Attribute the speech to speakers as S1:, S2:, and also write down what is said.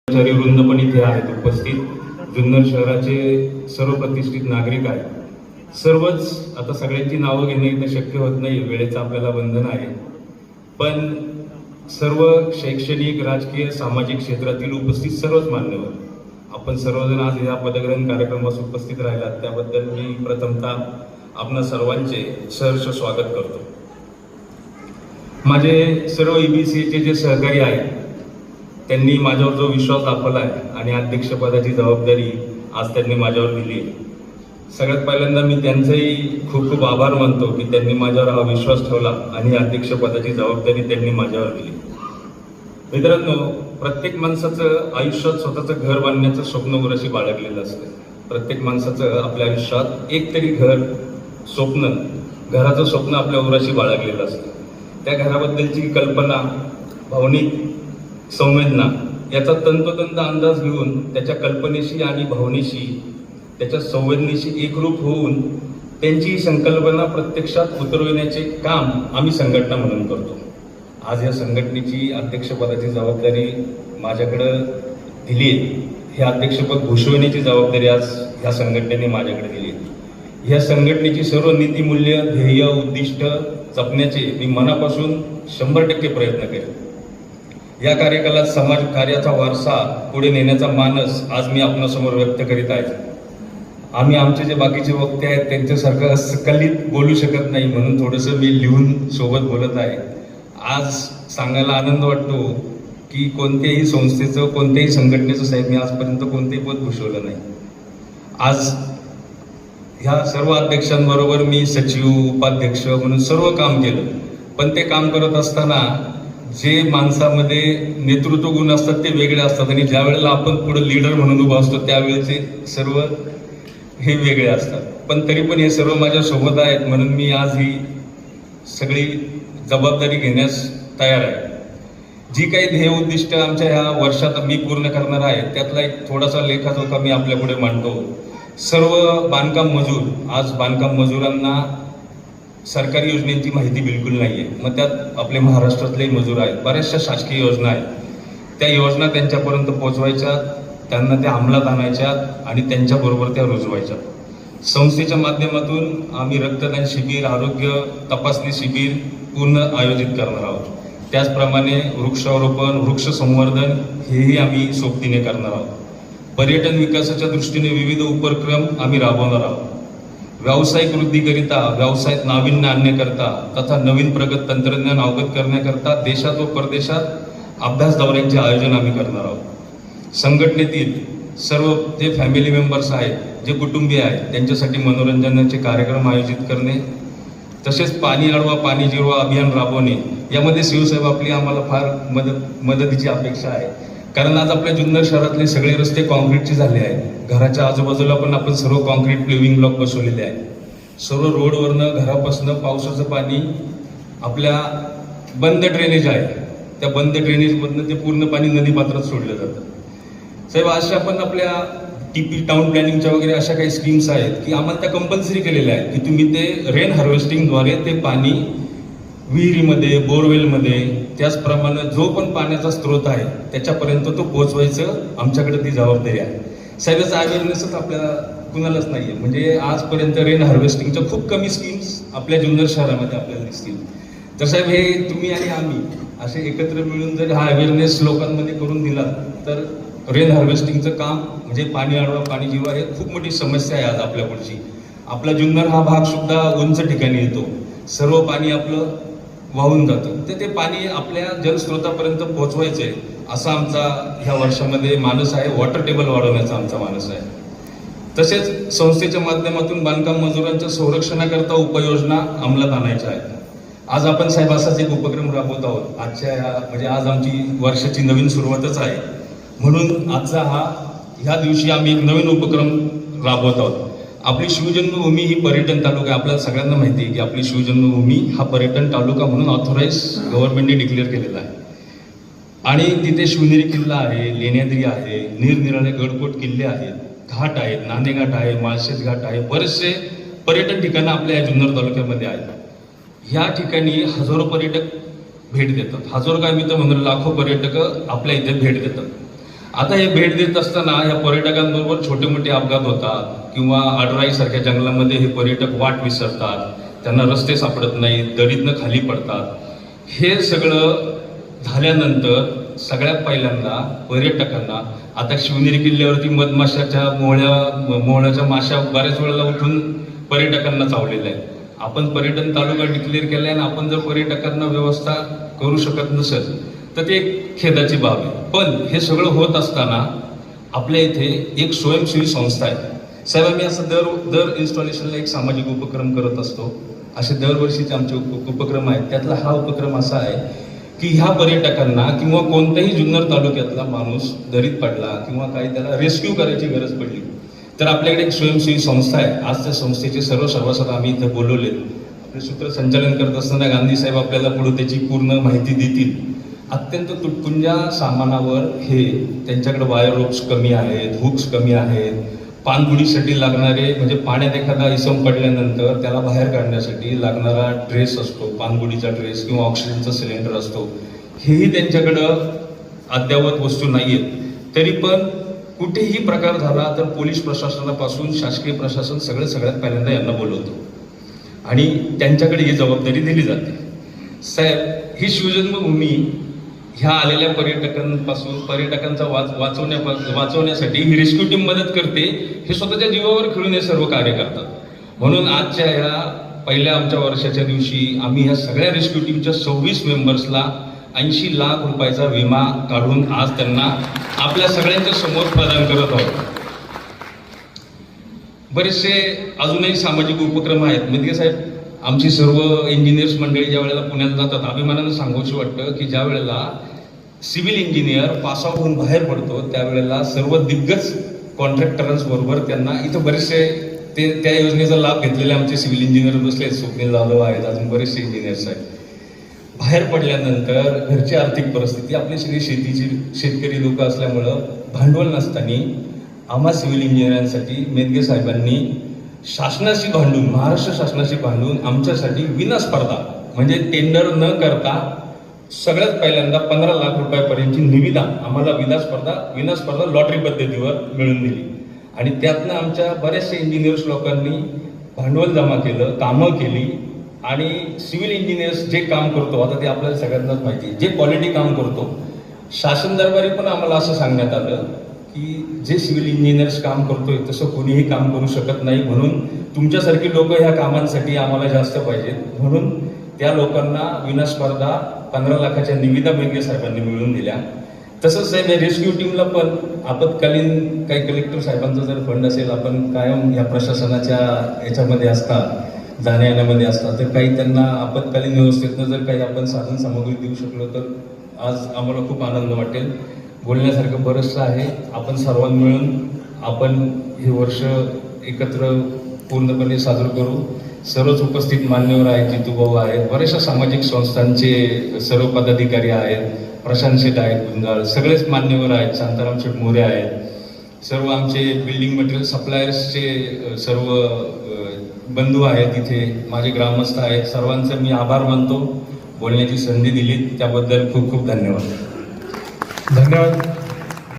S1: कर्मचारी वृंद पण इथे आहेत उपस्थित. जुन्नर शहराचे सर्व प्रतिष्ठित नागरिक आहेत. सर्वच आता सगळ्यांची नावं घेणे इथे शक्य होत नाही, वेळेचं आपल्याला बंधन आहे. पण सर्व शैक्षणिक, राजकीय, सामाजिक क्षेत्रातील उपस्थित सर्वच मान्यवर आपण सर्वजण आज या पदग्रहण कार्यक्रमास उपस्थित राहिलात त्याबद्दल मी प्रथमतः आपणा सर्वांचे सहर्ष स्वागत करतो. माझे सर्व EBCचे जे सहकारी आहेत त्यांनी माझ्यावर जो विश्वास दाखवला आहे आणि अध्यक्षपदाची जबाबदारी आज त्यांनी माझ्यावर दिली आहे. सगळ्यात पहिल्यांदा मी त्यांचेही खूप खूप आभार मानतो की त्यांनी माझ्यावर हा विश्वास ठेवला आणि अध्यक्षपदाची जबाबदारी त्यांनी माझ्यावर दिली. मित्रांनो, प्रत्येक माणसाचं आयुष्यात स्वतःचं घर बांधण्याचं स्वप्न उराशी बाळगलेलं असतं. प्रत्येक माणसाचं आपल्या आयुष्यात एक तरी घराचं स्वप्न आपल्या उराशी बाळगलेलं असतं. त्या घराबद्दलची कल्पना, भावनिक संवेदना याचा तंतोतंत अंदाज घेऊन त्याच्या कल्पनेशी आणि भावनेशी, त्याच्या संवेदनेशी एकरूप होऊन त्यांची संकल्पना प्रत्यक्षात उतरविण्याचे काम आम्ही संघटना म्हणून करतो. आज या संघटनेची अध्यक्षपदाची जबाबदारी माझ्याकडं दिली आहे. हे अध्यक्षपद भूषवण्याची जबाबदारी आज ह्या संघटनेने माझ्याकडे दिली आहे. ह्या संघटनेची सर्व नीतिमूल्य, ध्येय, उद्दिष्ट जपण्याचे मी मनापासून 100% प्रयत्न केले. या कार्यकालात समाज कार्याचा वारसा पुढे नेण्याचा मानस आज मी आपणासमोर व्यक्त करीत आहे. आम्ही आमचे जे बाकीचे वक्ते आहेत त्यांच्यासारखं सकलित बोलू शकत नाही, म्हणून थोडंसं मी लिहून सोबत बोलत आहे. आज सांगायला आनंद वाटतो की कोणत्याही संस्थेचं, कोणत्याही संघटनेचं साहेब मी आजपर्यंत कोणतेही पद भूषवलं नाही. आज ह्या सर्व अध्यक्षांबरोबर मी सचिव, उपाध्यक्ष म्हणून सर्व काम केलं. पण ते काम करत असताना जे माणसामध्ये नेतृत्व गुण असतात ते वेगळे असतात आणि ज्या वेळेला आपण पुढे लीडर म्हणून उभा असतो त्यावेळेचे सर्व हे वेगळे असतात. पण तरी पण हे सर्व माझ्या सोबत आहेत म्हणून मी आज ही सगळी जबाबदारी घेण्यास तयार आहे. जी काही ध्येय उद्दिष्ट आमच्या ह्या वर्षात मी पूर्ण करणार आहे त्यातला एक थोडासा लेखाजोखा मी आपल्या पुढे मांडतो. सर्व बांधकाम मजूर, आज बांधकाम मजुरांना सरकारी योजनेची माहिती बिलकुल नाही आहे. मग त्यात आपले महाराष्ट्रातले मजूर आहेत, बऱ्याचशा शासकीय योजना आहेत. त्या योजना त्यांच्यापर्यंत पोहोचवायच्या, त्यांना त्या अंमलात आणायच्या आणि त्यांच्याबरोबर त्या रुजवायच्या. संस्थेच्या माध्यमातून आम्ही रक्तदान शिबिर, आरोग्य तपासणी शिबिर पूर्ण आयोजित करणार आहोत. त्याचप्रमाणे वृक्षारोपण, वृक्ष संवर्धन हेही आम्ही सोबतीने करणार आहोत. पर्यटन विकासाच्या दृष्टीने विविध उपक्रम आम्ही राबवणार आहोत. व्यावसायिक वृद्धीकरिता, व्यवसायात नाविन्य आणण्याकरता तथा नवीन प्रगत तंत्रज्ञान अवगत करण्याकरता देशात व परदेशात अभ्यास दौऱ्यांचे आयोजन आम्ही करणार आहोत. संघटनेतील सर्व जे फॅमिली मेंबर्स आहेत, जे कुटुंबीय आहेत, त्यांच्यासाठी मनोरंजनाचे कार्यक्रम आयोजित करणे, तसेच पाणी अडवा पाणी जिरवा अभियान राबवणे. यामध्ये शिवसाहेब आपली आम्हाला फार मदतीची अपेक्षा आहे. कारण आज आपल्या जुन्नर शहरातले सगळे रस्ते कॉन्क्रीटचे झाले आहेत. घराच्या आजूबाजूला पण आपण सर्व कॉन्क्रीट पेव्हिंग ब्लॉक बसवलेले आहेत. सर्व रोडवरनं, घरापासून पावसाचं पाणी आपल्या बंद ड्रेनेज आहे, त्या बंद ड्रेनेजमधनं ते पूर्ण पाणी नदीपात्रात सोडलं जातं. साहेब, अशा पण आपल्या TP टाउन प्लॅनिंगच्या वगैरे अशा काही स्कीम्स आहेत की आम्हाला त्या कंपल्सरी केलेल्या आहेत की तुम्ही ते रेन हार्वेस्टिंगद्वारे ते पाणी विहिरीमध्ये, बोरवेलमध्ये, त्याचप्रमाणे जो पण पाण्याचा स्रोत आहे त्याच्यापर्यंत तो पोहोचवायचं आमच्याकडे ती जबाबदारी आहे. साहेब, याचा अवेअरनेसच आपल्याला कुणालाच नाही आहे. म्हणजे आजपर्यंत रेन हार्वेस्टिंगच्या खूप कमी स्कीम्स आपल्या जुन्नर शहरामध्ये आपल्याला दिसतील. तर साहेब, हे तुम्ही आणि आम्ही असे एकत्र मिळून जर हा अवेअरनेस लोकांमध्ये करून दिला तर रेन हार्वेस्टिंगचं काम म्हणजे पाणी अडवा पाणी जिरवा हे खूप मोठी समस्या आहे आज आपल्या पुढची. आपला जुन्नर हा भाग सुद्धा उंच ठिकाणी येतो, सर्व पाणी आपलं वाहून जातं. तर ते पाणी आपल्या जलस्रोतापर्यंत पोहोचवायचंय असा आमचा ह्या वर्षामध्ये मानस आहे. वॉटर टेबल वाढवण्याचा आमचा मानस आहे. तसेच संस्थेच्या माध्यमातून बांधकाम मजुरांच्या संरक्षणाकरता उपाययोजना अंमलात आणायच्या आहेत. आज आपण साहेब असाच एक उपक्रम राबवत आहोत. म्हणजे आज आमची वर्षाची नवीन सुरुवातच आहे, म्हणून आजचा ह्या दिवशी आम्ही एक नवीन उपक्रम राबवत आहोत. आपली शिवजन्मभूमी ही पर्यटन तालुका, आपल्याला सगळ्यांना माहिती आहे की आपली शिवजन्मभूमी हा पर्यटन तालुका म्हणून ऑथोराईज गव्हर्नमेंटने डिक्लेअर केलेला आहे. आणि तिथे शिवनेरी किल्ला आहे, लेण्याद्री आहे, निरनिराळे गडकोट किल्ले आहेत, घाट आहेत, नाणेघाट आहे, माळशेज घाट आहे, बरेचसे पर्यटन ठिकाणं आपल्या जुन्नर तालुक्यामध्ये आहेत. ह्या ठिकाणी हजारो पर्यटक भेट देतात. हजारो काय मी तर म्हणून लाखो पर्यटक आपल्या इथे भेट देतात. आता हे भेट देत असताना या पर्यटकांबरोबर छोटे मोठे अपघात होतात किंवा आडराईसारख्या जंगलामध्ये हे पर्यटक वाट विसरतात, त्यांना रस्ते सापडत नाहीत, दरीतनं खाली पडतात. हे सगळं झाल्यानंतर सगळ्यात पहिल्यांदा पर्यटकांना, आता शिवनेरी किल्ल्यावरती मधमाशाच्या मोहळ्याच्या माशा बऱ्याच वेळेला उठून पर्यटकांना चावलेल्या आहेत. आपण पर्यटन तालुका डिक्लेअर केलाय आणि आपण जर पर्यटकांना व्यवस्था करू शकत नसेल तर ते एक खेदाची बाब आहे. पण हे सगळं होत असताना आपल्या इथे एक स्वयंसेवी संस्था आहे. साहेब, आम्ही असं दर इन्स्टॉलेशनला एक सामाजिक उपक्रम करत असतो. असे दरवर्षीचे आमचे उपक्रम आहेत. त्यातला हा उपक्रम असा आहे की ह्या पर्यटकांना किंवा कोणत्याही जुन्नर तालुक्यातला माणूस दरीत पडला किंवा काही त्याला रेस्क्यू करायची गरज पडली तर आपल्याकडे एक स्वयंसेवी संस्था आहे. आज त्या संस्थेचे सर्व सभासद आम्ही इथं बोलवले. आपले सूत्रसंचालन करत असताना गांधी साहेब आपल्याला पुढे त्याची पूर्ण माहिती देतील. अत्यंत तुटपुंजा सामानावर हे त्यांच्याकडे वायर रोप्स कमी आहेत, हुक्स कमी आहेत, पाणबुडीसाठी लागणारे म्हणजे पाण्यात एखादा इसम पडल्यानंतर त्याला बाहेर काढण्यासाठी लागणारा ड्रेस असतो, पाणबुडीचा ड्रेस किंवा ऑक्सिजनचा सिलेंडर असतो, हेही त्यांच्याकडं अद्ययावत वस्तू नाही आहेत. तरी पण कुठेही प्रकार झाला तर पोलीस प्रशासनापासून शासकीय प्रशासन सगळ्यात पहिल्यांदा यांना बोलवतो आणि त्यांच्याकडे ही जबाबदारी दिली जाते. साहेब, ही शिवजन्मभूमी ह्या आलेल्या पर्यटकांचा वाचवण्यासाठी ही रेस्क्यू टीम मदत करते. हे स्वतःच्या जीवावर खेळून हे सर्व कार्य करतात. म्हणून आजच्या ह्या पहिल्या आमच्या वर्षाच्या दिवशी आम्ही ह्या सगळ्या रेस्क्यू टीमच्या 26 मेंबर्सला 80 लाख रुपयाचा विमा काढून आज त्यांना आपल्या सगळ्यांच्या समोर प्रदान करत आहोत. बरेचसे अजूनही सामाजिक उपक्रम आहेत. म्हणजे साहेब, आमची सर्व इंजिनियर्स मंडळी ज्या वेळेला पुण्यात जातात, अभिमानानं सांगूशी वाटतं की ज्या वेळेला सिव्हिल इंजिनियर पास आउट होऊन बाहेर पडतो त्यावेळेला सर्व दिग्गज कॉन्ट्रॅक्टरांबरोबर त्यांना इथं बरेचसे त्या योजनेचा लाभ घेतलेले आमचे सिव्हिल इंजिनियर बसले, स्वप्नील जाधव आहेत, अजून बरेचसे इंजिनियर्स आहेत. बाहेर पडल्यानंतर घरची आर्थिक परिस्थिती, आपली सगळी शेतकरी लोक असल्यामुळं भांडवल नसताना आम्हा सिव्हिल इंजिनियरांसाठी मेदगे साहेबांनी शासनाशी भांडून, महाराष्ट्र शासनाशी भांडून आमच्यासाठी विनास्पर्धा म्हणजे टेंडर न करता सगळ्यात पहिल्यांदा 15 लाख रुपयापर्यंतची निविदा आम्हाला विनास्पर्धा लॉटरी पद्धतीवर मिळून दिली. आणि त्यातनं आमच्या बऱ्याचशा इंजिनियर्स लोकांनी भांडवल जमा केलं, कामं केली. आणि सिव्हिल इंजिनियर्स जे काम करतो, आता ते आपल्याला सगळ्यांनाच माहिती, जे क्वालिटी काम करतो, शासन दरबारी पण आम्हाला असं सांगण्यात आलं की जे सिव्हिल इंजिनियर्स काम करतोय तसं कोणीही काम करू शकत नाही. म्हणून तुमच्यासारखी लोक ह्या कामांसाठी आम्हाला जास्त पाहिजेत. म्हणून त्या लोकांना विनास्पर्धा 15 लाखाच्या निविदा मेदगे साहेबांनी मिळवून दिल्या. तसंच साहेब, रेस्क्यू टीमला पण आपत्कालीन काही कलेक्टर साहेबांचा जर फंड असेल, आपण कायम ह्या प्रशासनाच्या याच्यामध्ये असतात, जाण्या येण्यामध्ये असतात, तर काही त्यांना आपत्कालीन व्यवस्थेतनं जर काही आपण साधन सामग्री देऊ शकलो तर आज आम्हाला खूप आनंद वाटेल. बोलण्यासारखं बरंचसं आहे. आपण सर्वांनी मिळून आपण हे वर्ष एकत्र पूर्णपणे साजरं करू. सर्वच उपस्थित मान्यवर आहेत, जितूभाऊ आहेत, बऱ्याचशा सामाजिक संस्थांचे सर्व पदाधिकारी आहेत, प्रशांत शेठ आहेत, गुंजाळ, सगळेच मान्यवर आहेत, शांताराम शेठ मोरे आहेत, सर्व आमचे बिल्डिंग मटेरियल सप्लायर्सचे सर्व बंधू आहेत, इथे माझे ग्रामस्थ आहेत. सर्वांचे मी आभार मानतो. बोलण्याची संधी दिली त्याबद्दल खूप खूप धन्यवाद.
S2: धन्यवाद.